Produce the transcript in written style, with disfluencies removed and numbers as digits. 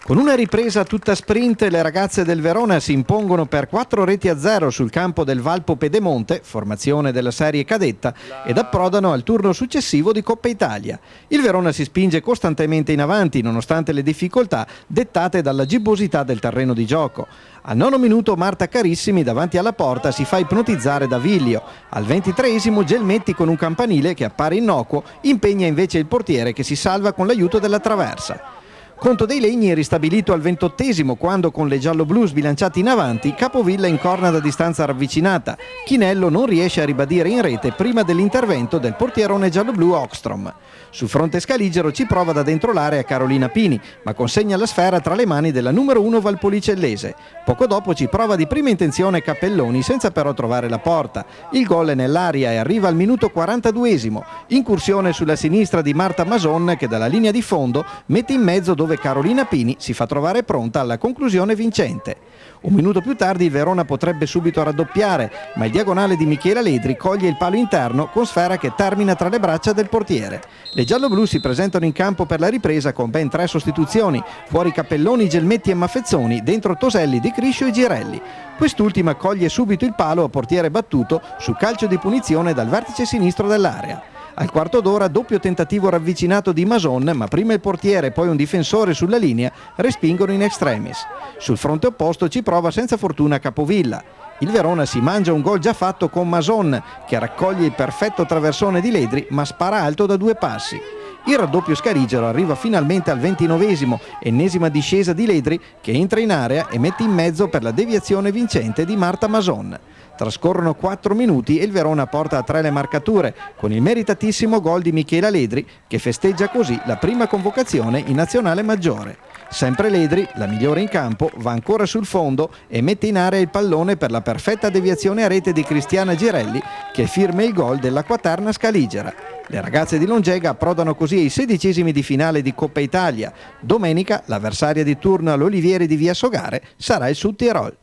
Con una ripresa tutta sprint, le ragazze del Verona si impongono per 4-0 sul campo del Valpo Pedemonte, formazione della serie cadetta, ed approdano al turno successivo di Coppa Italia. Il Verona si spinge costantemente in avanti, nonostante le difficoltà dettate dalla gibbosità del terreno di gioco. Al 9° minuto Marta Carissimi davanti alla porta si fa ipnotizzare da Viglio. Al 23° Gelmetti, con un campanile che appare innocuo, impegna invece il portiere, che si salva con l'aiuto della traversa. Conto dei Legni è ristabilito al 28° quando, con le giallo-blu sbilanciati in avanti, Capovilla incorna da distanza ravvicinata. Chinello non riesce a ribadire in rete prima dell'intervento del portierone giallo-blu Ockstrom. Sul fronte scaligero ci prova da dentro l'area Carolina Pini, ma consegna la sfera tra le mani della numero 1 valpolicellese. Poco dopo ci prova di prima intenzione Cappelloni, senza però trovare la porta. Il gol è nell'aria e arriva al minuto 42°. Incursione sulla sinistra di Marta Mason, che dalla linea di fondo mette in mezzo dove Carolina Pini si fa trovare pronta alla conclusione vincente. Un minuto più tardi il Verona potrebbe subito raddoppiare, ma il diagonale di Michela Ledri coglie il palo interno con sfera che termina tra le braccia del portiere. Le gialloblu si presentano in campo per la ripresa con ben 3 sostituzioni: fuori Cappelloni, Gelmetti e Maffezzoni, dentro Toselli, Di Criscio e Girelli. Quest'ultima coglie subito il palo a portiere battuto su calcio di punizione dal vertice sinistro dell'area. Al quarto d'ora doppio tentativo ravvicinato di Mason, ma prima il portiere e poi un difensore sulla linea respingono in extremis. Sul fronte opposto ci prova senza fortuna Capovilla. Il Verona si mangia un gol già fatto con Mason, che raccoglie il perfetto traversone di Ledri ma spara alto da 2 passi. Il raddoppio scaligero arriva finalmente al 29°, ennesima discesa di Ledri, che entra in area e mette in mezzo per la deviazione vincente di Marta Mason. Trascorrono 4 minuti e il Verona porta a 3 le marcature, con il meritatissimo gol di Michela Ledri, che festeggia così la prima convocazione in nazionale maggiore. Sempre Ledri, la migliore in campo, va ancora sul fondo e mette in area il pallone per la perfetta deviazione a rete di Cristiana Girelli, che firma il gol della quaterna scaligera. Le ragazze di Longega approdano così ai 16° di finale di Coppa Italia. Domenica l'avversaria di turno all'Olivieri di Via Sogare sarà il Sud Tirol.